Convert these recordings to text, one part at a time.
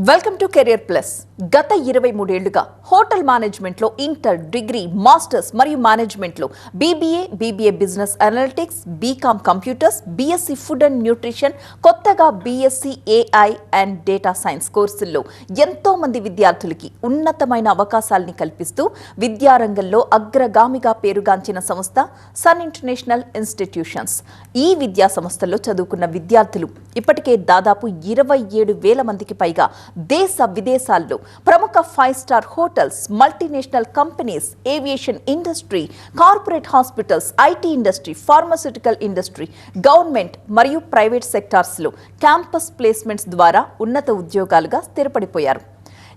Welcome to career plus. గత 23 ఏళ్లుగా hotel మేనేజ్మెంట్లో ఇంటర్, డిగ్రీ, మాస్టర్స్ మరియు మేనేజ్మెంట్లో BBA business analytics, BCom computers, BSc food and nutrition, కొత్తగా BSc AI and data science కోర్సుల్లో ఎంతో మంది విద్యార్థులకి ఉన్నతమైన అవకాశాలని కల్పిస్తూ విద్యారంగంలో అగ్రగామిగా పేరుగాంచిన సంస్థ సన్ ఇంటర్నేషనల్ ఇన్స్టిట్యూషన్స్. ఈ విద్యా సంస్థల్లో చదువుకున్న విద్యార్థులు ఇప్పటికే దాదాపు 27,000 మందికి పైగా దేశ విదేశాల్లో ప్రముఖ five star hotels, multinational companies, aviation industry, corporate hospitals, IT industry, pharmaceutical industry, government మరియు ప్రైవేట్ సెక్టార్స్లో క్యాంపస్ ప్లేస్మెంట్స్ ద్వారా ఉన్నత ఉద్యోగాలుగా స్థిరపడిపోయారు.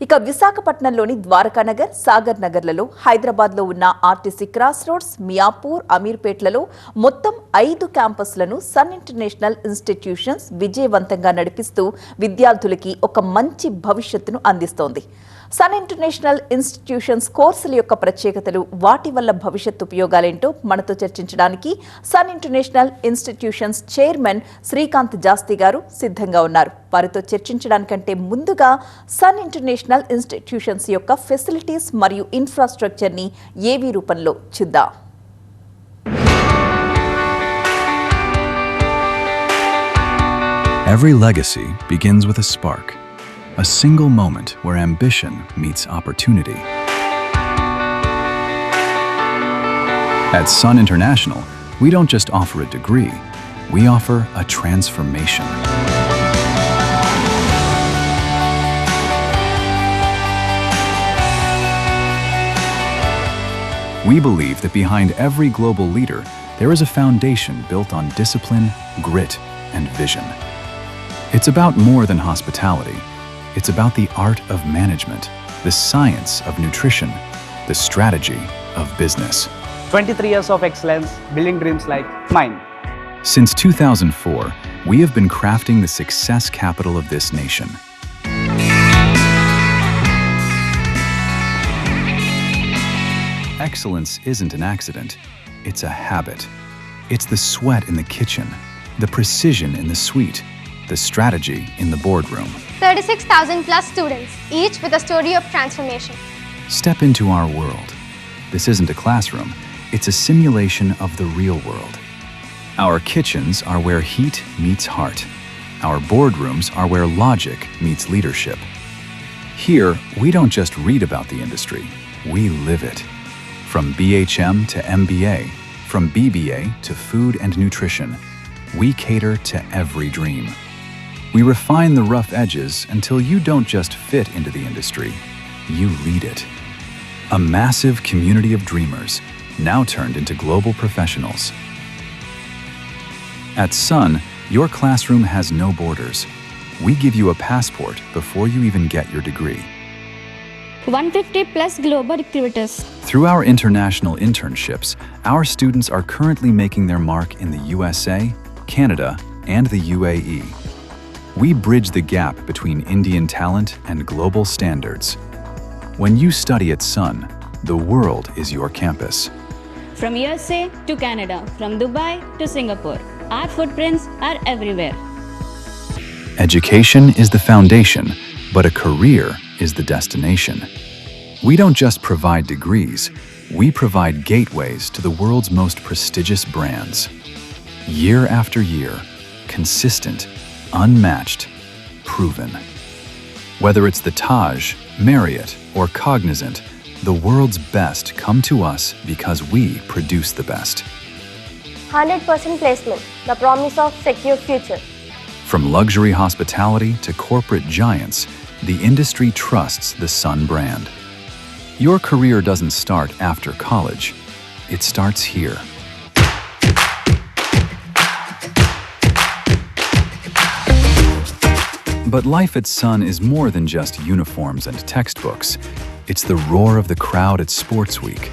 ఇక విశాఖపట్నంలోని ద్వారకానగర్, సాగర్ నగర్లలో, హైదరాబాద్లో ఉన్న ఆర్టీసీ క్రాస్ రోడ్స్, మియాపూర్, అమీర్పేట్లలో మొత్తం 5 క్యాంపస్లను సన్ ఇంటర్నేషనల్ ఇన్స్టిట్యూషన్స్ విజయవంతంగా నడిపిస్తూ విద్యార్థులకి ఒక మంచి భవిష్యత్తును అందిస్తోంది. సన్ ఇంటర్నేషనల్ ఇన్స్టిట్యూషన్స్ కోర్సుల యొక్క ప్రత్యేకతలు, వాటి వల్ల భవిష్యత్ ఉపయోగాలేంటో మనతో చర్చించడానికి Sun International Institutions chairman Srikanth Jasti garu సిద్ధంగా ఉన్నారు. వారితో చర్చించడానికంటే ముందుగా సన్ ఇంటర్నేషనల్ ఇన్స్టిట్యూషన్స్ యొక్క ఫెసిలిటీస్ మరియు ఇన్ఫ్రాస్ట్రక్చర్ని ఏవీ రూపంలో చూద్దాం. Every legacy begins with a spark. A single moment where ambition meets opportunity. At Sun International, we don't just offer a degree, we offer a transformation. We believe that behind every global leader, there is a foundation built on discipline, grit, and vision. It's about more than hospitality. It's about the art of management, the science of nutrition, the strategy of business. 23 years of excellence, building dreams like mine. Since 2004, we have been crafting the success capital of this nation. Excellence isn't an accident, it's a habit. It's the sweat in the kitchen, the precision in the suite, the strategy in the boardroom. 36,000 plus students, each with a story of transformation. Step into our world. This isn't a classroom, it's a simulation of the real world. Our kitchens are where heat meets heart. Our boardrooms are where logic meets leadership. Here, we don't just read about the industry, we live it. From BHM to MBA, from BBA to food and nutrition, we cater to every dream. We refine the rough edges until you don't just fit into the industry, you lead it. A massive community of dreamers, now turned into global professionals. At Sun, your classroom has no borders. We give you a passport before you even get your degree. 150 plus global recruiters. Through our international internships, our students are currently making their mark in the USA, Canada, and the UAE. We bridge the gap between Indian talent and global standards. When you study at Sun, the world is your campus. From USA to Canada, from Dubai to Singapore, our footprints are everywhere. Education is the foundation, but a career is the destination. We don't just provide degrees, we provide gateways to the world's most prestigious brands. Year after year, consistent, unmatched, proven. Whether it's the Taj, Marriott, or Cognizant, the world's best come to us because we produce the best. 100% placement, the promise of secure future. From luxury hospitality to corporate giants, the industry trusts the Sun brand. Your career doesn't start after college, it starts here. But life at Sun is more than just uniforms and textbooks. It's the roar of the crowd at Sports Week,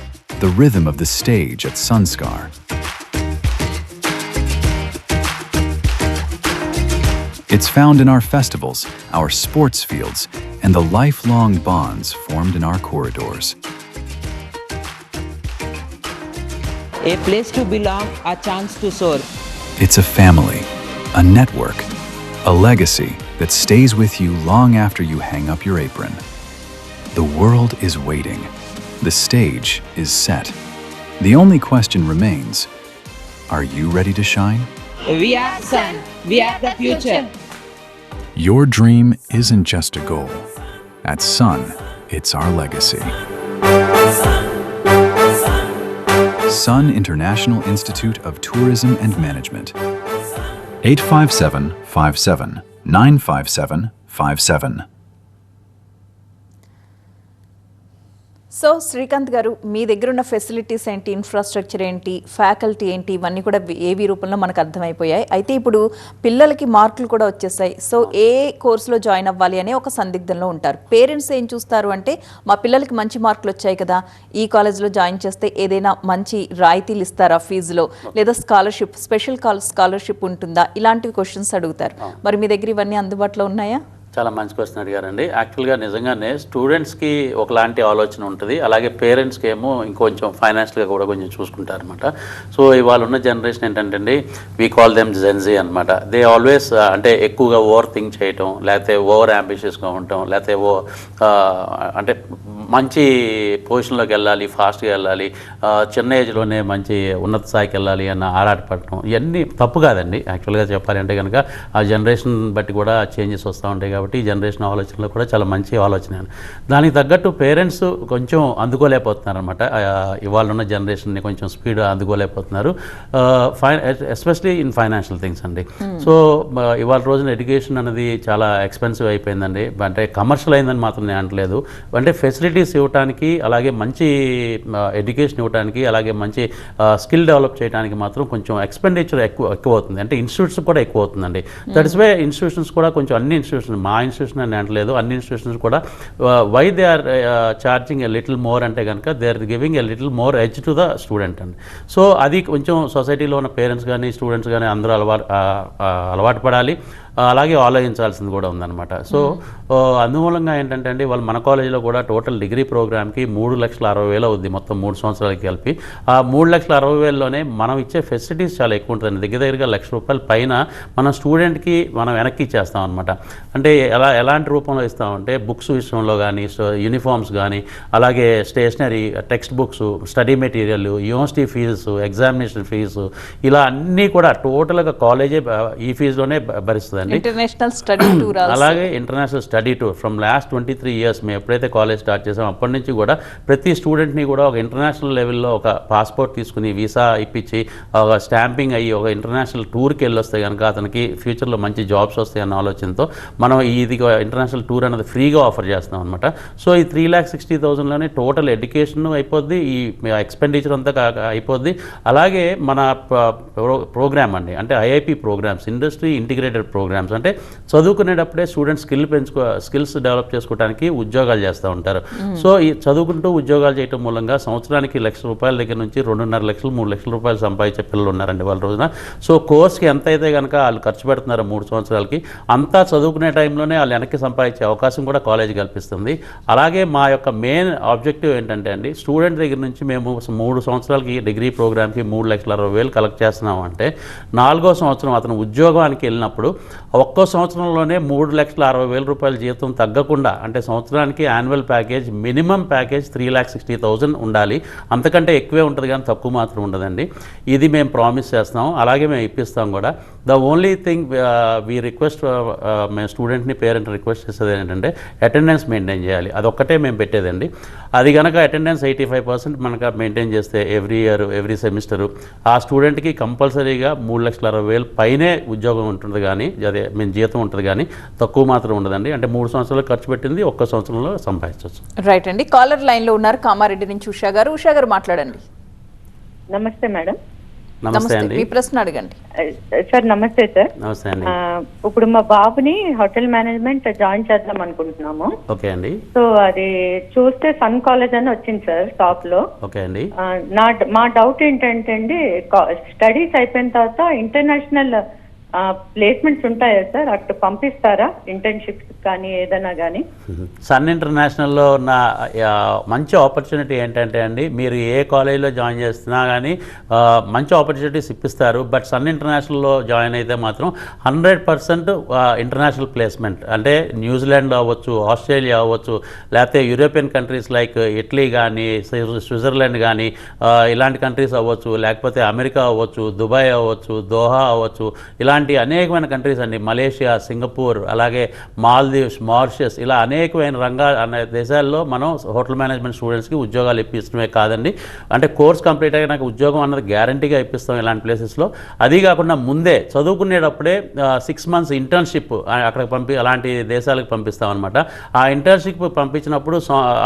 the rhythm of the stage at Sunskar. It's found in our festivals, our sports fields, and the lifelong bonds formed in our corridors. A place to belong, a chance to soar. It's a family, a network, a legacy, that stays with you long after you hang up your apron. The world is waiting. The stage is set. The only question remains, are you ready to shine? We are Sun. We are the future. Your dream isn't just a goal. At Sun, it's our legacy. Sun International Institute of Tourism and Management. 85757 95757. So Srikanth గారు, మీ దగ్గర ఉన్న facilities ఏంటి, infrastructure ఏంటి, faculty ఏంటి, ఇవన్నీ కూడా ఏవి రూపంలో మనకు అర్థమైపోయాయి. అయితే ఇప్పుడు పిల్లలకి మార్కులు కూడా వచ్చేసాయి. సో ఏ కోర్సులో జాయిన్ అవ్వాలి అనే ఒక సందిగ్ధంలో ఉంటారు. పేరెంట్స్ ఏం చూస్తారు అంటే, మా పిల్లలకి మంచి మార్కులు వచ్చాయి కదా, ఈ కాలేజ్లో జాయిన్ చేస్తే ఏదైనా మంచి రాయితీలు ఇస్తారా ఫీజులో, లేదా స్కాలర్షిప్, స్పెషల్ స్కాలర్షిప్ ఉంటుందా, ఇలాంటివి క్వశ్చన్స్ అడుగుతారు. మరి మీ దగ్గర ఇవన్నీ అందుబాటులో ఉన్నాయా? చాలా మంచి క్వశ్చన్ అడిగారండి. యాక్చువల్గా నిజంగానే స్టూడెంట్స్కి ఒకలాంటి ఆలోచన ఉంటుంది, అలాగే పేరెంట్స్కి ఏమో ఇంకొంచెం ఫైనాన్షియల్గా కూడా కొంచెం చూసుకుంటారు అనమాట. సో ఇవాళ ఉన్న జనరేషన్ ఏంటంటే అండి, వీ కాల్ దెమ్ జెన్జీ అనమాట. దే ఆల్వేస్ అంటే ఎక్కువగా ఓవర్ థింక్ చేయటం, లేకపోతే ఓవర్ అంబిషియస్గా ఉండటం, లేకపోతే అంటే మంచి పొజిషన్లోకి వెళ్ళాలి, ఫాస్ట్గా వెళ్ళాలి, చిన్న ఏజ్లోనే మంచి ఉన్నత స్థాయికి వెళ్ళాలి అన్న ఆరాటపడటం, ఇవన్నీ తప్పు కాదండి. యాక్చువల్గా చెప్పాలి అంటే కనుక ఆ జనరేషన్ బట్టి కూడా చేంజెస్ వస్తూ ఉంటాయి. కాబట్టి ఈ జనరేషన్ ఆలోచనలో కూడా చాలా మంచి ఆలోచన. దానికి తగ్గట్టు పేరెంట్స్ కొంచెం అందుకోలేకపోతున్నారు అనమాట. ఇవాళ ఉన్న జనరేషన్ని కొంచెం స్పీడ్ అందుకోలేకపోతున్నారు, ఎస్పెషలీ ఇన్ ఫైనాన్షియల్ థింగ్స్ అండి. సో ఇవాళ రోజున ఎడ్యుకేషన్ అనేది చాలా ఎక్స్పెన్సివ్ అయిపోయిందండి. అంటే కమర్షియల్ అయిందని మాత్రం నేను అనట్లేదు. అంటే ఫెసిలిటీస్ ఇవ్వడానికి, అలాగే మంచి ఎడ్యుకేషన్ ఇవ్వడానికి, అలాగే మంచి స్కిల్ డెవలప్ చేయడానికి మాత్రం కొంచెం ఎక్స్పెండిచర్ ఎక్కువ అవుతుంది. అంటే ఇన్స్టిట్యూట్స్ కూడా ఎక్కువ అవుతుందండి. దట్ ఇస్ వే ఇన్స్టిట్యూషన్స్ కూడా కొంచెం, అన్ని ఇన్స్టిట్యూషన్, మా ఇన్స్టిట్యూషన్ అని అనట్లేదు, అన్ని ఇన్స్టిట్యూషన్స్ కూడా why they are charging a little more అంటే కనుక they are giving a little more edge to the student అండి. సో అది కొంచెం సొసైటీలో ఉన్న పేరెంట్స్ కానీ స్టూడెంట్స్ కానీ అందరూ అలవాటు పడాలి, అలాగే ఆలోచించాల్సింది కూడా ఉందన్నమాట. సో అందుమూలంగా ఏంటంటే అండి, వాళ్ళు మన కాలేజీలో కూడా టోటల్ డిగ్రీ ప్రోగ్రామ్కి 3,60,000 అవుద్ది మొత్తం 3 సంవత్సరాలకి కలిపి. ఆ 3,60,000లోనే మనం ఇచ్చే ఫెసిలిటీస్ చాలా ఎక్కువ ఉంటుందండి. దగ్గరగా ₹1,00,000 పైన మన స్టూడెంట్కి మనం వెనక్కి ఇచ్చేస్తాం అనమాట. అంటే ఎలాంటి రూపంలో ఇస్తామంటే, బుక్స్ విషయంలో కానీ, యూనిఫామ్స్ కానీ, అలాగే stationery, text books, study material, university fees, examination fees, ఇలా అన్నీ కూడా టోటల్గా కాలేజే ఈ ఫీజులోనే భరిస్తుంది. ఇంటర్నేషనల్ స్టడీ టూర్, అలాగే international study tour from last 23 years మేము ఎప్పుడైతే కాలేజ్ స్టార్ట్ చేసామో అప్పటి నుంచి కూడా ప్రతి స్టూడెంట్ని కూడా ఒక ఇంటర్నేషనల్ లెవెల్లో ఒక పాస్పోర్ట్ తీసుకుని, వీసా ఇప్పించి, ఒక స్టాంపింగ్ అయ్యి ఒక ఇంటర్నేషనల్ టూర్కి వెళ్ళొస్తే కనుక అతనికి ఫ్యూచర్లో మంచి జాబ్స్ వస్తాయి అన్న ఆలోచనతో మనం ఇది ఇంటర్నేషనల్ టూర్ అనేది ఫ్రీగా ఆఫర్ చేస్తాం అనమాట. సో ఈ 3,60,000లోనే టోటల్ ఎడ్యుకేషన్ అయిపోద్ది, ఈ ఎక్స్పెండిచర్ అంతా అయిపోద్ది. అలాగే మన ప్రోగ్రామ్ అండి, అంటే IIP programs, industry integrated programs, అంటే చదువుకునేటప్పుడే స్టూడెంట్స్ స్కిల్స్ డెవలప్ చేసుకోవడానికి ఉద్యోగాలు చేస్తూ ఉంటారు. సో ఈ చదువుకుంటూ ఉద్యోగాలు చేయడం మూలంగా సంవత్సరానికి ₹1,00,000 దగ్గర నుంచి 2.5 లక్షలు, 3 లక్షల రూపాయలు సంపాదించే పిల్లలు ఉన్నారండి వాళ్ళ రోజున. సో కోర్స్కి ఎంత అయితే కనుక వాళ్ళు ఖర్చు పెడుతున్నారు 3 సంవత్సరాలకి, అంతా చదువుకునే టైంలోనే వాళ్ళు వెనక్కి సంపాదించే అవకాశం కూడా కాలేజ్ కల్పిస్తుంది. అలాగే మా యొక్క మెయిన్ ఆబ్జెక్టివ్ ఏంటంటే అండి, స్టూడెంట్ దగ్గర నుంచి మేము 3 సంవత్సరాలకి డిగ్రీ ప్రోగ్రామ్కి 3,60,000 కలెక్ట్ చేస్తున్నాం అంటే, 4వ సంవత్సరం అతను ఉద్యోగానికి వెళ్ళినప్పుడు ఒక్కో సంవత్సరంలోనే ₹3,60,000 జీతం తగ్గకుండా, అంటే సంవత్సరానికి యాన్యువల్ ప్యాకేజ్, మినిమం ప్యాకేజ్ 3,60,000 ఉండాలి. అంతకంటే ఎక్కువే ఉంటుంది కానీ తక్కువ మాత్రం ఉండదండి. ఇది మేము ప్రామిస్ చేస్తాం, అలాగే మేము ఇప్పిస్తాం కూడా. The only thing we request, మేము స్టూడెంట్ని, పేరెంట్ రిక్వెస్ట్ చేసేది ఏంటంటే అటెండెన్స్ మెయింటైన్ చేయాలి. అదొక్కటే మేము పెట్టేదండి. అది కనుక అటెండెన్స్ 85% మనకు మెయింటైన్ చేస్తే ఎవ్రీ ఇయర్, ఎవ్రీ సెమిస్టరు ఆ స్టూడెంట్కి కంపల్సరీగా 3,60,000 పైనే ఉద్యోగం ఉంటుంది, కానీ అదే మేము జీతం ఉంటుంది, కానీ తక్కువ మాత్రం ఉండదండి. అంటే 3 సంవత్సరాలు ఖర్చు పెట్టింది ఒక్క సంవత్సరంలో సంపాదించవచ్చు. రైట్ అండి. కాలర్ లైన్లో ఉన్నారు కామారెడ్డి నుంచి ఉషా గారు. ఉషా గారు మాట్లాడండి. నమస్తే మేడం. నమస్తే అండి. మీ ప్రశ్న అడగండి. సార్ నమస్తే సార్. నమస్తే అండి. ఇప్పుడు మా బాబుని హోటల్ మేనేజ్మెంట్ జాయిన్ చేద్దాం అనుకుంటున్నాము. ఓకే అండి. సో అది చూస్తే సన్ కాలేజ్ అని వచ్చింది సార్ టాప్ లో. ఓకే అండి. మా డౌట్ ఏంటంటే అండి, స్టడీస్ అయిపోయిన తర్వాత ఇంటర్నేషనల్ ప్లేస్మెంట్స్ ఉంటాయా సార్? అక్కడ పంపిస్తారా ఇంటర్న్షిప్స్ కానీ ఏదైనా కానీ? సన్ ఇంటర్నేషనల్లో ఉన్న మంచి ఆపర్చునిటీ ఏంటంటే అండి, మీరు ఏ కాలేజీలో జాయిన్ చేస్తున్నా కానీ మంచి ఆపర్చునిటీస్ ఇప్పిస్తారు. బట్ సన్ ఇంటర్నేషనల్లో జాయిన్ అయితే మాత్రం 100% ఇంటర్నేషనల్ ప్లేస్మెంట్, అంటే న్యూజిలాండ్ అవ్వచ్చు, ఆస్ట్రేలియా అవ్వచ్చు, లేకపోతే యూరోపియన్ కంట్రీస్ లైక్ ఇటలీ కానీ, స్విట్జర్లాండ్ కానీ ఇలాంటి కంట్రీస్ అవ్వచ్చు, లేకపోతే అమెరికా అవ్వచ్చు, దుబాయ్ అవ్వచ్చు, దోహా అవ్వచ్చు, ఇలాంటి అనేకమైన కంట్రీస్ అండి, మలేషియా, సింగపూర్, అలాగే మాల్దీవ్స్, మారిషస్, ఇలా అనేకమైన దేశాల్లో మనం హోటల్ మేనేజ్మెంట్ స్టూడెంట్స్కి ఉద్యోగాలు ఇప్పిస్తమే కాదండి, అంటే కోర్స్ కంప్లీట్ అయినాక ఉద్యోగం అన్నది గ్యారంటీగా ఇప్పిస్తాం ఇలాంటి ప్లేసెస్లో. అది కాకుండా ముందే చదువుకునేటప్పుడే 6 months ఇంటర్న్షిప్ అక్కడికి అలాంటి దేశాలకు పంపిస్తాం అనమాట. ఆ ఇంటర్న్షిప్ పంపించినప్పుడు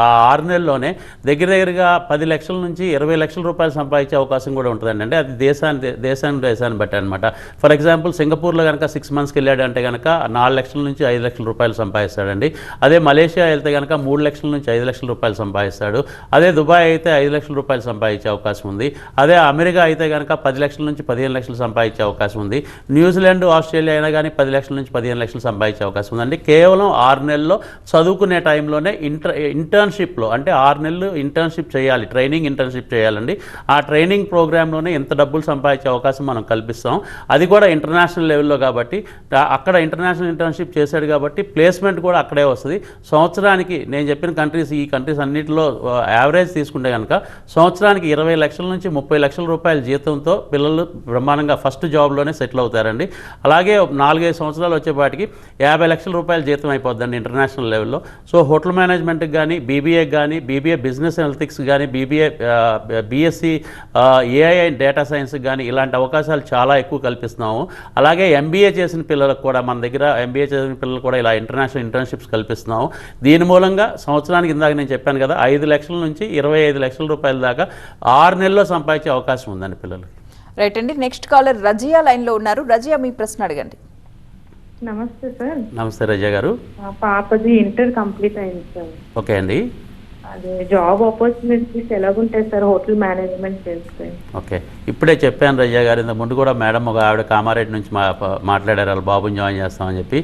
ఆ 6 నెలల్లోనే దగ్గరగా 10 లక్షల నుంచి 20 లక్షల రూపాయలు సంపాదించే అవకాశం కూడా ఉంటుందండి. అంటే అది దేశాన్ని బట్టి అనమాట. ఫర్ ఎగ్జాంపుల్ సింగపూర్లో కనుక 6 monthsకి వెళ్ళాడు అంటే కనుక 4 లక్షల నుంచి 5 లక్షల రూపాయలు సంపాదిస్తాడండి. అదే మలేషియా వెళ్తే కనుక 3 లక్షల నుంచి 5 లక్షల రూపాయలు సంపాదిస్తాడు. అదే దుబాయ్ అయితే 5 లక్షల రూపాయలు సంపాదించే అవకాశం ఉంది. అదే అమెరికా అయితే కనుక 10 లక్షల నుంచి 15 లక్షలు సంపాదించే అవకాశం ఉంది. న్యూజిలాండ్, ఆస్ట్రేలియా అయినా కానీ 10 లక్షల నుంచి 15 లక్షలు సంపాదించే అవకాశం ఉందండి. కేవలం 6 నెలల్లో చదువుకునే టైంలోనే ఇంటర్న్షిప్లో, అంటే 6 నెలలు ఇంటర్న్షిప్ చేయాలి, ట్రైనింగ్ ఇంటర్న్షిప్ చేయాలండి. ఆ ట్రైనింగ్ ప్రోగ్రాంలోనే ఎంత డబ్బులు సంపాదించే అవకాశం మనం కల్పిస్తాం. అది కూడా ఇంటర్నేషనల్ లెవెల్లో కాబట్టి, అక్కడ ఇంటర్నేషనల్ ఇంటర్న్షిప్ చేశాడు కాబట్టి ప్లేస్మెంట్ కూడా అక్కడే వస్తుంది. సంవత్సరానికి నేను చెప్పిన ఈ కంట్రీస్ అన్నింటిలో యావరేజ్ తీసుకుంటే కనుక సంవత్సరానికి 20 లక్షల నుంచి 30 లక్షల రూపాయల జీతంతో పిల్లలు బ్రహ్మాండంగా ఫస్ట్ జాబ్లోనే సెటిల్ అవుతారండి. అలాగే 4-5 సంవత్సరాలు వచ్చేపాటికి 50 లక్షల రూపాయల జీతం అయిపోద్దండి ఇంటర్నేషనల్ లెవెల్లో. సో హోటల్ మేనేజ్మెంట్కి కానీ, బీబీఏకి కానీ, బీబీఏ బిజినెస్ అనలిటిక్స్ కానీ, బీఎస్సీ ఏఐ అండ్ డేటా సైన్స్కి కానీ ఇలాంటి అవకాశాలు చాలా ఎక్కువ కల్పిస్తున్నాము. అలాగే ఎంబీఏ చేసిన పిల్లలకు కూడా మన దగ్గర ఎంబీఏ చేసిన పిల్లలు కూడా ఇలా ఇంటర్నేషనల్ ఇంటర్న్షిప్స్ కల్పిస్తున్నాము. దీని మూలంగా సంవత్సరానికి ఇందాక నేను చెప్పాను కదా, 5 లక్షల నుంచి 25 లక్షల రూపాయల దాకా 6 నెలల్లో సంపాదించే అవకాశం ఉందండి పిల్లలకి. రైట్ అండి. నెక్స్ట్ కాలర్ రజియా లైన్లో ఉన్నారు. రజియా, మీ ప్రశ్న అడగండి. నమస్తే సార్. నమస్తే రజియా గారు. పాపది ఇంటర్ కంప్లీట్ అయింది సార్. ఓకే అండి. అదే జాబ్ ఆపర్చునిటీస్ ఎలాగుంటాయి సార్ హోటల్ మేనేజ్మెంట్ చేస్తే? ఓకే, ఇప్పుడే చెప్పాను రజియా గారు, ఇంత ముందు కూడా మేడం ఒక ఆవిడ కామారెడ్డి నుంచి మాట్లాడారు, వాళ్ళ బాబుని జాయిన్ చేస్తామని చెప్పి.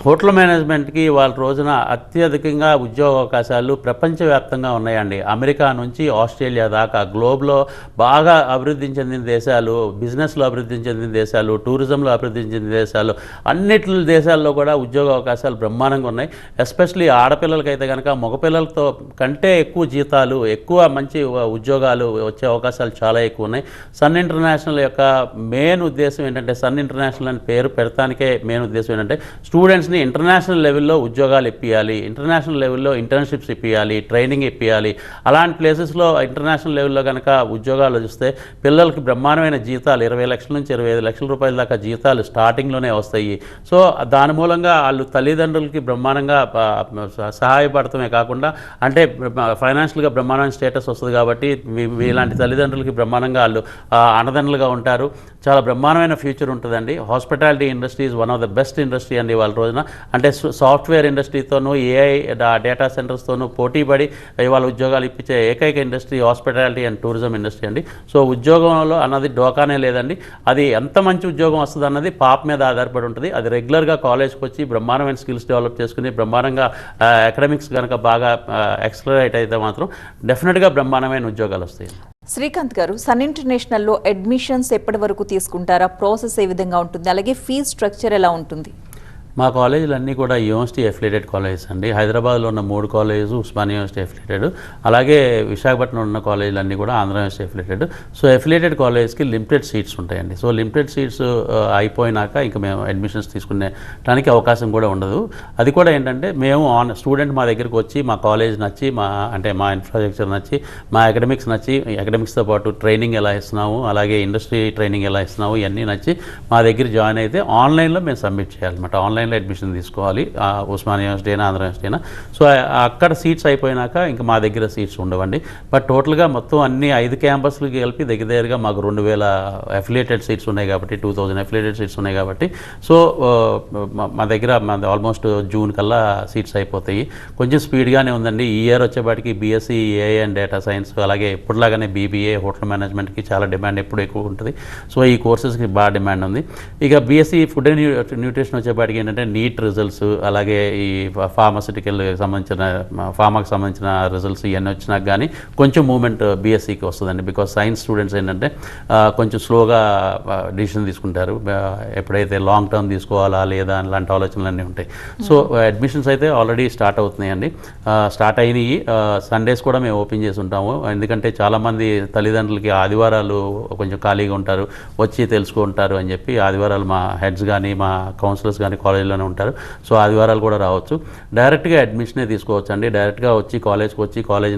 హోటల్ మేనేజ్మెంట్కి వాళ్ళ రోజున అత్యధికంగా ఉద్యోగ అవకాశాలు ప్రపంచవ్యాప్తంగా ఉన్నాయండి. అమెరికా నుంచి ఆస్ట్రేలియా దాకా గ్లోబ్లో బాగా అభివృద్ధి చెందిన దేశాలు, బిజినెస్లో అభివృద్ధి చెందిన దేశాలు, టూరిజంలో అభివృద్ధి చెందిన దేశాలు, అన్నిటి దేశాల్లో కూడా ఉద్యోగ అవకాశాలు బ్రహ్మాండంగా ఉన్నాయి. ఎస్పెషలీ ఆడపిల్లలకైతే కనుక మగపిల్లలతో కంటే ఎక్కువ జీతాలు, ఎక్కువ మంచి ఉద్యోగాలు వచ్చే అవకాశాలు చాలా ఎక్కువ ఉన్నాయి. సన్ ఇంటర్నేషనల్ యొక్క మెయిన్ ఉద్దేశం ఏంటంటే, సన్ ఇంటర్నేషనల్ అని పేరు పెడతానికే మెయిన్ ఉద్దేశం ఏంటంటే స్టూడెంట్స్ని ఇంటర్నేషనల్ లెవెల్లో ఉద్యోగాలు ఇప్పియాలి, ఇంటర్నేషనల్ లెవెల్లో ఇంటర్న్షిప్స్ ఇప్పియాలి, ట్రైనింగ్ ఇప్పియాలి. అలాంటి ప్లేసెస్లో ఇంటర్నేషనల్ లెవెల్లో కనుక ఉద్యోగాలు వస్తే పిల్లలకి బ్రహ్మాండమైన జీతాలు 20 లక్షల నుంచి 25 లక్షల రూపాయల దాకా జీతాలు స్టార్టింగ్లోనే వస్తాయి. సో దాని మూలంగా వాళ్ళు తల్లిదండ్రులకి బ్రహ్మాండంగా సహాయపడటమే కాకుండా, అంటే ఫైనాన్షియల్గా బ్రహ్మాండమైన స్టేటస్ వస్తుంది కాబట్టి ఇలాంటి తల్లిదండ్రులకి బ్రహ్మాండంగా వాళ్ళు అన్నదండలుగా ఉంటారు. చాలా బ్రహ్మాండమైన ఫ్యూచర్ ఉంటుందండి. Hospitality industry is one of the best industry అండి వాళ్ళ రోజున. అంటే సాఫ్ట్వేర్ ఇండస్ట్రీతోనూ, ఏఐ డేటా సెంటర్స్తోనూ పోటీపడి వాళ్ళ ఉద్యోగాలు ఇప్పించే ఏకైక industry hospitality and tourism industry అండి. సో ఉద్యోగంలో అన్నది డోకానే లేదండి. అది ఎంత మంచి ఉద్యోగం వస్తుంది అన్నది పాప మీద ఆధారపడి ఉంటుంది. అది రెగ్యులర్గా కాలేజ్కి వచ్చి బ్రహ్మాండమైన స్కిల్స్ డెవలప్ చేసుకుని బ్రహ్మాండంగా అకాడమిక్స్ కనుక బాగా ఎక్సలరేట్ అయితే మాత్రం డెఫినెట్గా బ్రహ్మాండమైన ఉద్యోగాలు వస్తాయి. శ్రీకాంత్ గారు, సన్ ఇంటర్నేషనల్లో అడ్మిషన్స్ ఎప్పటి వరకు తీసుకుంటారా? ప్రాసెస్ ఏ విధంగా ఉంటుంది? అలాగే ఫీజ్ స్ట్రక్చర్ ఎలా ఉంటుంది? మా కాలేజీలు అన్నీ కూడా యూనివర్సిటీ అఫిలియేటెడ్ కాలేజెస్ అండి. హైదరాబాద్లో ఉన్న 3 కాలేజెస్ ఉస్మానియా యూనివర్సిటీ అఫిలియేటెడ్, అలాగే విశాఖపట్నంలో ఉన్న కాలేజీలు అన్నీ కూడా Andhra university affiliated. So affiliated కాలేజ్కి లిమిటెడ్ సీట్స్ ఉంటాయండి. సో లిమిటెడ్ సీట్స్ అయిపోయినాక ఇంకా మేము అడ్మిషన్స్ తీసుకునేటానికి అవకాశం కూడా ఉండదు. అది కూడా ఏంటంటే, మేము స్టూడెంట్ మా దగ్గరికి వచ్చి మా కాలేజ్ నచ్చి, మా ఇన్ఫ్రాస్ట్రక్చర్ నచ్చి, మా అకాడమిక్స్ నచ్చి, అకాడమిక్స్తో పాటు ట్రైనింగ్ ఎలా ఇస్తున్నాము, అలాగే ఇండస్ట్రీ ట్రైనింగ్ ఎలా ఇస్తున్నాము, ఇవన్నీ నచ్చి మా దగ్గర జాయిన్ అయితే ఆన్లైన్లో మేము సబ్మిట్ చేయాలన్నమాట. ఆన్లైన్ ఆన్లైన్లో అడ్మిషన్ తీసుకోవాలి, ఉస్మానియా యూనివర్సిటీ అయినా ఆంధ్ర యూనివర్సిటీ అయినా. సో అక్కడ సీట్స్ అయిపోయినాక ఇంకా మా దగ్గర సీట్స్ ఉండవండి. బట్ టోటల్గా మొత్తం అన్ని 5 క్యాంపస్లకి కలిపి దగ్గరగా మాకు 2000 అఫిలియేటెడ్ సీట్స్ ఉన్నాయి కాబట్టి 2000 అఫిలియేటెడ్ సీట్స్ ఉన్నాయి కాబట్టి సో మా దగ్గర ఆల్మోస్ట్ జూన్ కల్లా సీట్స్ అయిపోతాయి. కొంచెం స్పీడ్గానే ఉందండి. ఈ ఇయర్ వచ్చేపాటికి BSc AI and data science, అలాగే ఎప్పుడులాగానే బీబీఏ హోటల్ మేనేజ్మెంట్కి చాలా డిమాండ్ ఎప్పుడు ఎక్కువ ఉంటుంది. సో ఈ కోర్సెస్కి బాగా డిమాండ్ ఉంది. ఇక బీఎస్సీ ఫుడ్ అండ్ న్యూట్రిషన్ వచ్చేపాటికి ఏంటంటే నీట్ రిజల్ట్స్, అలాగే ఈ ఫార్మాసిటికల్కి సంబంధించిన రిజల్ట్స్ ఇవన్నీ వచ్చినాక కానీ కొంచెం మూమెంట్ బీఎస్సీకి వస్తుందండి. బికాస్ సైన్స్ స్టూడెంట్స్ ఏంటంటే కొంచెం స్లోగా డిసిషన్ తీసుకుంటారు, ఎప్పుడైతే లాంగ్ టర్మ్ తీసుకోవాలా లేదా అలాంటి ఆలోచనలు అన్నీ ఉంటాయి. సో అడ్మిషన్స్ అయితే ఆల్రెడీ స్టార్ట్ అవుతున్నాయండి. స్టార్ట్ అయినాయి. సండేస్ కూడా మేము ఓపెన్ చేసి ఉంటాము. ఎందుకంటే చాలామంది తల్లిదండ్రులకి ఆదివారాలు కొంచెం ఖాళీగా ఉంటారు, వచ్చి తెలుసుకుంటారు అని చెప్పి ఆదివారాలు మా హెడ్స్ కానీ మా కౌన్సిలర్స్ కానీ కాలేజీలోనే ఉంటారు. సో ఆదివారాలు కూడా రావచ్చు. డైరెక్ట్గా అడ్మిషనే తీసుకోవచ్చు అండి. డైరెక్ట్గా వచ్చి కాలేజ్కి వచ్చి కాలేజ్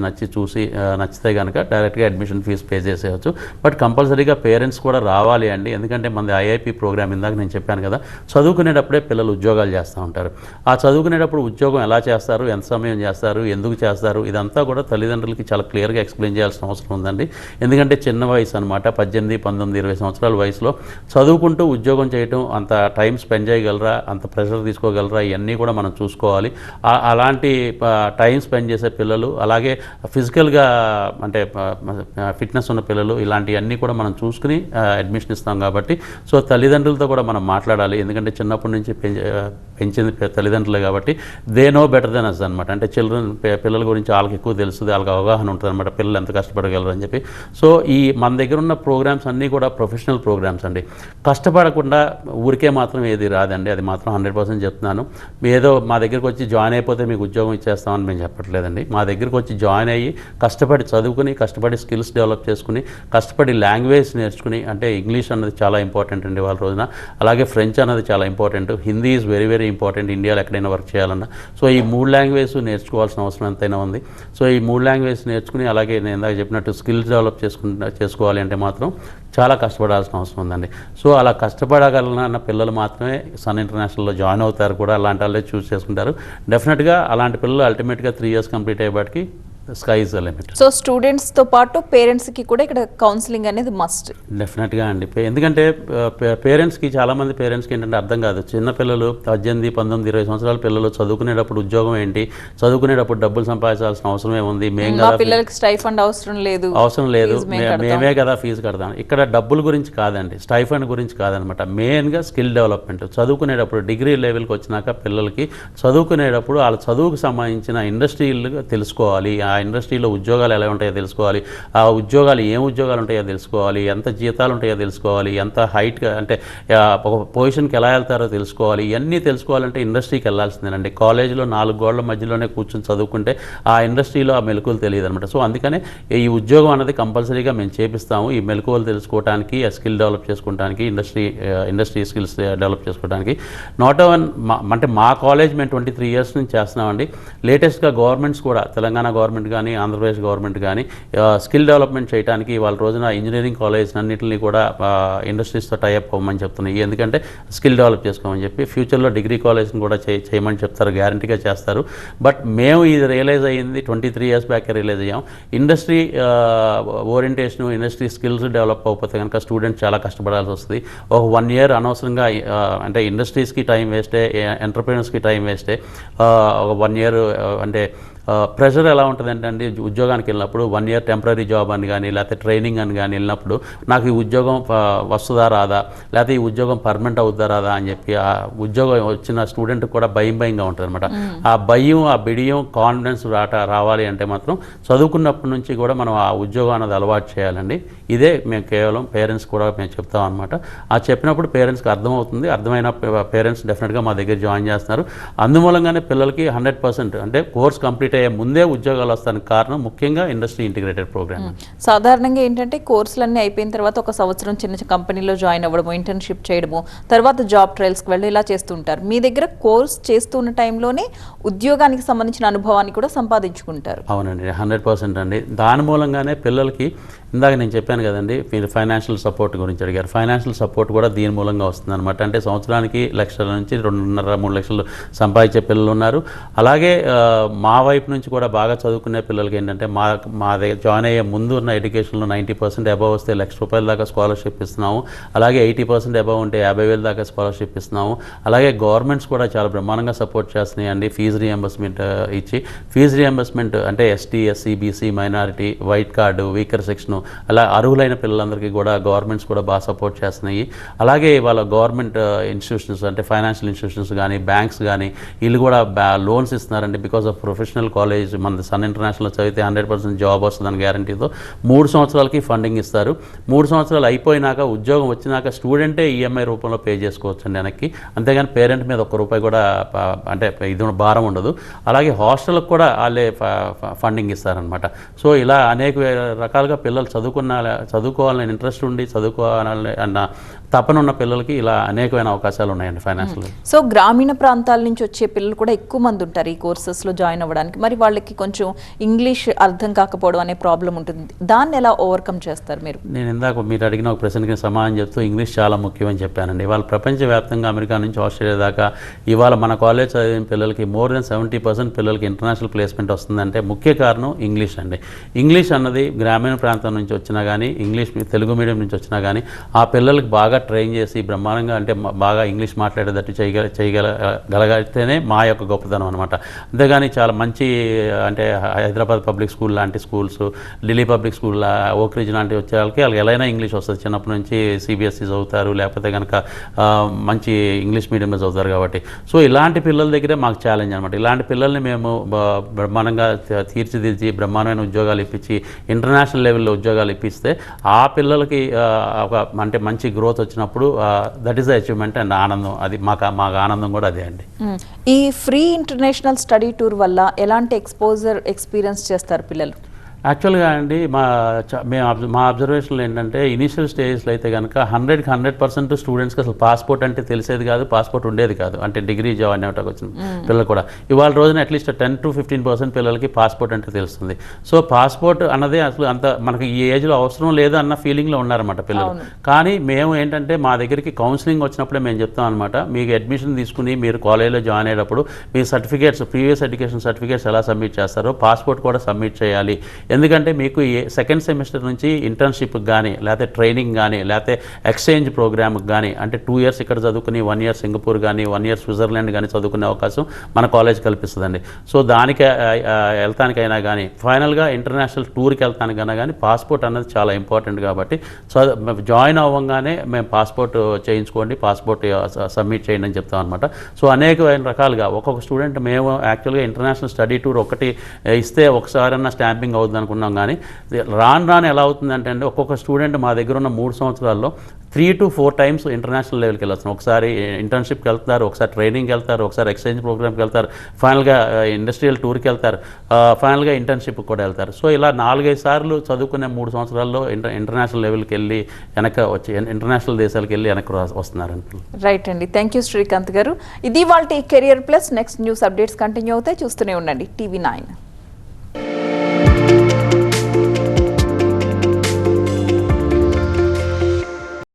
నచ్చితే కనుక డైరెక్ట్గా అడ్మిషన్ ఫీజు పే చేసేయచ్చు. బట్ కంపల్సరీగా పేరెంట్స్ కూడా రావాలి అండి. ఎందుకంటే మనది ఐఐపి ప్రోగ్రామ్ ఇందాక నేను చెప్పాను కదా, చదువుకునేటప్పుడే పిల్లలు ఉద్యోగాలు చేస్తూ ఉంటారు. ఆ చదువుకునేటప్పుడు ఉద్యోగం ఎలా చేస్తారు, ఎంత సమయం చేస్తారు, ఎందుకు చేస్తారు, ఇదంతా కూడా తల్లిదండ్రులకి చాలా క్లియర్గా ఎక్స్ప్లెయిన్ చేయాల్సిన అవసరం ఉందండి. ఎందుకంటే చిన్న వయసు అనమాట, 18, 19, 20 సంవత్సరాల వయసులో చదువుకుంటూ ఉద్యోగం చేయటం, అంత టైం స్పెండ్ చేయగలరా, అంత ప్రెషర్ తీసుకోగలరా, ఇవన్నీ కూడా మనం చూసుకోవాలి. అలాంటి టైం స్పెండ్ చేసే పిల్లలు, అలాగే ఫిజికల్గా అంటే ఫిట్నెస్ ఉన్న పిల్లలు, ఇలాంటివన్నీ కూడా మనం చూసుకుని అడ్మిషన్ ఇస్తాం కాబట్టి సో తల్లిదండ్రులతో కూడా మనం మాట్లాడాలి. ఎందుకంటే చిన్నప్పటి నుంచి పెంచింది తల్లిదండ్రులే కాబట్టి they know better than us అనమాట. అంటే పిల్లల గురించి వాళ్ళకి ఎక్కువ తెలుస్తుంది, వాళ్ళకి అవగాహన ఉంటుంది అనమాట, పిల్లలు ఎంత కష్టపడగలరు అని చెప్పి. సో మన దగ్గర ఉన్న ప్రోగ్రామ్స్ అన్నీ కూడా ప్రొఫెషనల్ ప్రోగ్రామ్స్ అండి. కష్టపడకుండా ఊరికే మాత్రం ఏది రాదండి, అది మాత్రం 100% చెప్తున్నాను. ఏదో మా దగ్గరికి వచ్చి జాయిన్ అయిపోతే మీకు ఉద్యోగం ఇచ్చేస్తామని మేము చెప్పట్లేదండి. మా దగ్గరికి వచ్చి జాయిన్ అయ్యి కష్టపడి చదువుకుని, కష్టపడి స్కిల్స్ డెవలప్ చేసుకుని, కష్టపడి లాంగ్వేజ్ నేర్చుకుని, అంటే ఇంగ్లీష్ అన్నది చాలా ఇంపార్టెంట్ అండి వాళ్ళ రోజున, అలాగే ఫ్రెంచ్ అన్నది చాలా important, Hindi is very very important ఇండియాలో ఎక్కడైనా వర్క్ చేయాలన్నా. సో ఈ 3 లాంగ్వేజ్ నేర్చుకోవాల్సిన అవసరం ఎంతైనా ఉంది. సో ఈ 3 లాంగ్వేజ్ నేర్చుకుని, అలాగే నేను ఇందాక చెప్పినట్టు స్కిల్స్ డెవలప్ చేసుకోవాలి అంటే మాత్రం చాలా కష్టపడాల్సిన అవసరం ఉందండి. సో అలా కష్టపడగలన పిల్లలు మాత్రమే సన్ ఇంటర్నేషనల్లో జాయిన్ అవుతారు కూడా, అలాంటి వాళ్ళే చూస్ చేసుకుంటారు. డెఫినెట్గా అలాంటి పిల్లలు అల్టిమేట్గా 3 years కంప్లీట్ అయ్యేపాటికి sky is the limit. So స్టూడెంట్స్తో పాటు పేరెంట్స్కి కూడా ఇక్కడ కౌన్సిలింగ్ అనేది మస్ట్. డెఫినెట్గా అండి. ఎందుకంటే పేరెంట్స్కి, చాలామంది పేరెంట్స్కి ఏంటంటే అర్థం కాదు. చిన్నపిల్లలు 18, 19, 20 సంవత్సరాల పిల్లలు చదువుకునేటప్పుడు ఉద్యోగం ఏంటి, చదువుకునేటప్పుడు డబ్బులు సంపాదించాల్సిన అవసరం ఏముంది, పిల్లలకి స్టైఫండ్ అవసరం లేదు, మేమే కదా ఫీజు కడతాం. ఇక్కడ డబ్బుల గురించి కాదండి, స్టైఫండ్ గురించి కాదనమాట. మెయిన్గా స్కిల్ డెవలప్మెంట్. చదువుకునేటప్పుడు డిగ్రీ లెవెల్కి వచ్చినాక పిల్లలకి చదువుకునేటప్పుడు వాళ్ళ చదువుకు సంబంధించిన ఇండస్ట్రీలు తెలుసుకోవాలి, ఆ ఇండస్ట్రీలో ఉద్యోగాలు ఎలా ఉంటాయో తెలుసుకోవాలి, ఆ ఉద్యోగాలు ఏం ఉద్యోగాలు ఉంటాయో తెలుసుకోవాలి, ఎంత జీతాలు ఉంటాయో తెలుసుకోవాలి, ఎంత హైట్ అంటే ఒక పొజిషన్కి ఎలా వెళ్తారో తెలుసుకోవాలి. ఇవన్నీ తెలుసుకోవాలంటే ఇండస్ట్రీకి వెళ్ళాల్సిందేనండి. కాలేజీలో 4 గోడల మధ్యలోనే కూర్చొని చదువుకుంటే ఆ ఇండస్ట్రీలో ఆ మెలకువలు తెలియదు అనమాట. సో అందుకనే ఈ ఉద్యోగం అనేది కంపల్సరీగా మేము చేపిస్తాము. ఈ మెలకువలు తెలుసుకోవడానికి, ఆ స్కిల్ డెవలప్ చేసుకోవడానికి, ఇండస్ట్రీ స్కిల్స్ డెవలప్ చేసుకోవడానికి. నాట్ ఓవన్ అంటే మా కాలేజ్ మేము 23 years నుంచి చేస్తున్నామండి. లేటెస్ట్గా గవర్నమెంట్స్ కూడా, తెలంగాణ గవర్నమెంట్ కానీ ఆంధ్రప్రదేశ్ గవర్నమెంట్ కానీ స్కిల్ డెవలప్మెంట్ చేయడానికి వాళ్ళ రోజున ఇంజనీరింగ్ కాలేజ్ అన్నింటినీ కూడా ఇండస్ట్రీస్తో టైఅప్ అవ్వమని చెప్తున్నాయి. ఎందుకంటే స్కిల్ డెవలప్ చేసుకోమని చెప్పి ఫ్యూచర్లో డిగ్రీ కాలేజ్ని కూడా చేయమని చెప్తారు, గ్యారంటీగా చేస్తారు. బట్ మేము ఇది రియలైజ్ అయ్యింది 23 years బ్యాక్ రియలైజ్ అయ్యాం. Industry orientation, industry skills develop అవ్వకపోతే కనుక స్టూడెంట్స్ చాలా కష్టపడాల్సి వస్తుంది. ఒక 1 year అనవసరంగా అంటే ఇండస్ట్రీస్కి టైం వేస్టే, ఎంటర్ప్రీనర్స్కి టైం వేస్టే. ఒక 1 year అంటే ప్రెషర్ ఎలా ఉంటుందంటే అండి, ఉద్యోగానికి వెళ్ళినప్పుడు 1 year టెంపరీ జాబ్ అని కానీ లేకపోతే ట్రైనింగ్ అని కానీ వెళ్ళినప్పుడు నాకు ఈ ఉద్యోగం వస్తుందా రాదా, లేకపోతే ఈ ఉద్యోగం పర్మనెంట్ అవుతుందా రాదా అని చెప్పి ఆ ఉద్యోగం వచ్చిన స్టూడెంట్కి కూడా భయంగా ఉంటుంది అనమాట. ఆ భయం, ఆ బిడియం, కాన్ఫిడెన్స్ రావాలి అంటే మాత్రం చదువుకున్నప్పటి నుంచి కూడా మనం ఆ ఉద్యోగం అనేది అలవాటు చేయాలండి. ఇదే మేము కేవలం పేరెంట్స్ కూడా మేము చెప్తాం అనమాట. ఆ చెప్పినప్పుడు పేరెంట్స్కి అర్థమవుతుంది. అర్థమైన పేరెంట్స్ డెఫినెట్గా మా దగ్గర జాయిన్ చేస్తున్నారు. అందుమూలంగానే పిల్లలకి 100% అంటే కోర్స్ కంప్లీట్ కంప్లీట్ అయ్యే ముందే ఉద్యోగాలు వస్తానికి కారణం ముఖ్యంగా ఇండస్ట్రీ ఇంటిగ్రేటెడ్ ప్రోగ్రామ్. సాధారణంగా ఏంటంటే కోర్సులన్నీ అయిపోయిన తర్వాత ఒక సంవత్సరం చిన్న కంపెనీలో జాయిన్ అవ్వడము, ఇంటర్న్షిప్ చేయడము, తర్వాత జాబ్ ట్రయల్స్కి వెళ్ళి ఇలా చేస్తుంటారు. మీ దగ్గర కోర్స్ చేస్తున్న టైంలోనే ఉద్యోగానికి సంబంధించిన అనుభవాన్ని కూడా సంపాదించుకుంటారు. అవునండి, 100% అండి. దాని మూలంగానే పిల్లలకి ఇందాక నేను చెప్పాను కదండి, మీరు ఫైనాన్షియల్ సపోర్ట్ గురించి అడిగారు. ఫైనాన్షియల్ సపోర్ట్ కూడా దీని మూలంగా వస్తుంది అనమాట. అంటే సంవత్సరానికి 1 లక్షల నుంచి 2.5-3 లక్షలు సంపాదించే పిల్లలు ఉన్నారు. అలాగే మా వైపు నుంచి కూడా బాగా చదువుకునే పిల్లలకి ఏంటంటే మా దగ్గర జాయిన్ అయ్యే ముందు ఉన్న ఎడ్యుకేషన్లో 90% అబవ్ వస్తే ₹1,00,000 దాకా స్కాలర్షిప్ ఇస్తున్నాము. అలాగే 80% అబవ్ ఉంటే 50,000 దాకా స్కాలర్షిప్ ఇస్తున్నాము. అలాగే గవర్నమెంట్స్ కూడా చాలా బ్రహ్మాండంగా సపోర్ట్ చేస్తున్నాయండి. ఫీజు రియంబర్స్మెంట్ ఇచ్చి, ఫీజు రియంబర్స్మెంట్ అంటే ST, SC, BC, minority, white card, weaker section, అలా అర్హులైన పిల్లలందరికీ కూడా గవర్నమెంట్స్ కూడా బాగా సపోర్ట్ చేస్తున్నాయి. అలాగే వాళ్ళ గవర్నమెంట్ ఇన్స్టిట్యూషన్స్ అంటే ఫైనాన్షియల్ ఇన్స్టిట్యూషన్స్ కానీ, బ్యాంక్స్ కానీ వీళ్ళు కూడా లోన్స్ ఇస్తున్నారండి. బికాస్ ఆఫ్ ప్రొఫెషనల్ కాలేజ్ మన సన్ ఇంటర్నేషనల్ చదివితే 100% జాబ్ వస్తుందని గ్యారంటీతో 3 సంవత్సరాలకి ఫండింగ్ ఇస్తారు. 3 సంవత్సరాలు అయిపోయినాక ఉద్యోగం వచ్చినాక స్టూడెంటే ఈఎంఐ రూపంలో పే చేసుకోవచ్చు అండి వెనక్కి. అంతేగాని పేరెంట్ మీద ₹1 కూడా అంటే ఇది భారం ఉండదు. అలాగే హాస్టల్కి కూడా వాళ్ళే ఫండింగ్ ఇస్తారనమాట. సో ఇలా అనేక రకాలుగా పిల్లలు చదువుకోవాలని ఇంట్రెస్ట్ ఉండి చదువుకోవాలని అన్న తపన ఉన్న పిల్లలకి ఇలా అనేకమైన అవకాశాలు ఉన్నాయండి ఫైనాన్షియల్. సో గ్రామీణ ప్రాంతాల నుంచి వచ్చే పిల్లలు కూడా ఎక్కువ మంది ఉంటారు ఈ కోర్సెస్లో జాయిన్ అవ్వడానికి. మరి వాళ్ళకి కొంచెం ఇంగ్లీష్ అర్థం కాకపోవడం అనే ప్రాబ్లం ఉంటుంది. దాన్ని ఎలా ఓవర్కమ్ చేస్తారు మీరు? నేను ఇందాక మీరు అడిగిన ఒక ప్రశ్నకి సమాధానం చెప్తూ ఇంగ్లీష్ చాలా ముఖ్యమని చెప్పానండి. ఇవాళ ప్రపంచవ్యాప్తంగా అమెరికా నుంచి ఆస్ట్రేలియా దాకా ఇవాళ మన కాలేజ్ చదివిన పిల్లలకి more than 70% పిల్లలకి ఇంటర్నేషనల్ ప్లేస్మెంట్ వస్తుందంటే ముఖ్య కారణం ఇంగ్లీష్ అండి. ఇంగ్లీష్ అన్నది గ్రామీణ ప్రాంతం నుంచి వచ్చినా కానీ, ఇంగ్లీష్ తెలుగు మీడియం నుంచి వచ్చినా కానీ ఆ పిల్లలకి బాగా ట్రైన్ చేసి బ్రహ్మాండంగా అంటే బాగా ఇంగ్లీష్ మాట్లాడేటట్టు చేయగలిగితేనే మా యొక్క గొప్పతనం అనమాట. అంతేగాని చాలా మంచి అంటే హైదరాబాద్ పబ్లిక్ స్కూల్ లాంటి schools, Delhi public school, Oakridge లాంటి వచ్చే వాళ్ళకి ఎలా ఇంగ్లీష్ వస్తుంది. చిన్నప్పటి నుంచి సిబిఎస్ఈ చదువుతారు, లేకపోతే కనుక మంచి ఇంగ్లీష్ మీడియంలో చదువుతారు కాబట్టి. సో ఇలాంటి పిల్లల దగ్గరే మాకు ఛాలెంజ్ అనమాట. ఇలాంటి పిల్లల్ని మేము బ్రహ్మాండంగా తీర్చిదిద్ది బ్రహ్మాండమైన ఉద్యోగాలు ఇప్పించి ఇంటర్నేషనల్ లెవెల్లో ఉద్యోగాలు ఇప్పిస్తే ఆ పిల్లలకి ఒక అంటే మంచి గ్రోత్ వచ్చినప్పుడు that is the achievement and ఆనందం. అది మాకు ఆనందం కూడా అదే అండి. ఈ ఫ్రీ ఇంటర్నేషనల్ స్టడీ టూర్ వల్ల ఎలాంటి ఎక్స్పీరియన్స్ చేస్తారు పిల్లలు? యాక్చువల్గా అండి మా అబ్జర్వేషన్లో ఏంటంటే ఇనీషియల్ స్టేజ్లో అయితే కనుక 100% స్టూడెంట్స్కి అసలు పాస్పోర్ట్ అంటే తెలిసేది కాదు, పాస్పోర్ట్ ఉండేది కాదు. అంటే డిగ్రీ జాయిన్ అవ్వడానికి వచ్చిన పిల్లలు కూడా ఇవాళ రోజున అట్లీస్ట్ 10 to 15% పిల్లలకి పాస్పోర్ట్ అంటే తెలుస్తుంది. సో పాస్పోర్ట్ అన్నదే అసలు అంత మనకి ఈ ఏజ్లో అవసరం లేదు అన్న ఫీలింగ్లో ఉన్నారన్నమాట పిల్లలు. కానీ మేము ఏంటంటే మా దగ్గరికి కౌన్సిలింగ్ వచ్చినప్పుడే మేము చెప్తాం అనమాట, మీకు అడ్మిషన్ తీసుకుని మీరు కాలేజ్లో జాయిన్ అయ్యేటప్పుడు మీ సర్టిఫికేట్స్, ప్రీవియస్ ఎడ్యుకేషన్ సర్టిఫికేట్స్ ఎలా సబ్మిట్ చేస్తారో పాస్పోర్ట్ కూడా సబ్మిట్ చేయాలి. ఎందుకంటే మీకు సెకండ్ సెమిస్టర్ నుంచి ఇంటర్న్షిప్కి కానీ, లేకపోతే ట్రైనింగ్ కానీ, లేకపోతే ఎక్స్చేంజ్ ప్రోగ్రామ్కి కానీ, అంటే 2 years ఇక్కడ చదువుకుని 1 year సింగపూర్ కానీ 1 year స్విట్జర్లాండ్ కానీ చదువుకునే అవకాశం మన కాలేజ్ కల్పిస్తుందండి. సో దానికి వెళ్తానికైనా కానీ, ఫైనల్గా ఇంటర్నేషనల్ టూర్కి వెళ్తానికైనా కానీ పాస్పోర్ట్ అన్నది చాలా ఇంపార్టెంట్. కాబట్టి జాయిన్ అవ్వగానే మేము పాస్పోర్ట్ చేయించుకోండి, పాస్పోర్ట్ సబ్మిట్ చేయండి అని చెప్తాం అనమాట. సో అనేకమైన రకాలుగా ఒక్కొక్క స్టూడెంట్ మేము యాక్చువల్గా ఇంటర్నేషనల్ స్టడీ టూర్ ఒకటి ఇస్తే ఒకసారన్నా స్టాంపింగ్ అవుతుంది అనుకున్నాం. కానీ రాను ఎలా అవుతుందంటే అండి, ఒక్కొక్క స్టూడెంట్ మా దగ్గర ఉన్న 3 సంవత్సరాల్లో 3 to 4 times ఇంటర్నేషనల్ లెవెల్కి వెళ్ళొచ్చు. ఒకసారి ఇంటర్న్షిప్కి వెళ్తారు, ఒకసారి ట్రైనింగ్కి వెళ్తారు, ఒకసారి ఎక్స్చేంజ్ ప్రోగ్రామ్కి వెళ్తారు, ఫైనల్గా ఇండస్ట్రియల్ టూర్కి వెళ్తారు, ఫైనల్గా ఇంటర్న్షిప్కి కూడా వెళ్తారు. సో ఇలా 4-5 సార్లు చదువుకునే 3 సంవత్సరాల్లో ఇంటర్నేషనల్ లెవెల్కి వెళ్ళి వెనక వచ్చి ఇంటర్నేషనల్ దేశాలకు వెళ్ళి వెనక్కి వస్తున్నారండి. రైట్ అండి, థ్యాంక్ యూ శ్రీకాంత్ గారు. ఇది వాళ్ళ career plus. Next news updates continue అవుతాయి, చూస్తూనే ఉండండి TV9.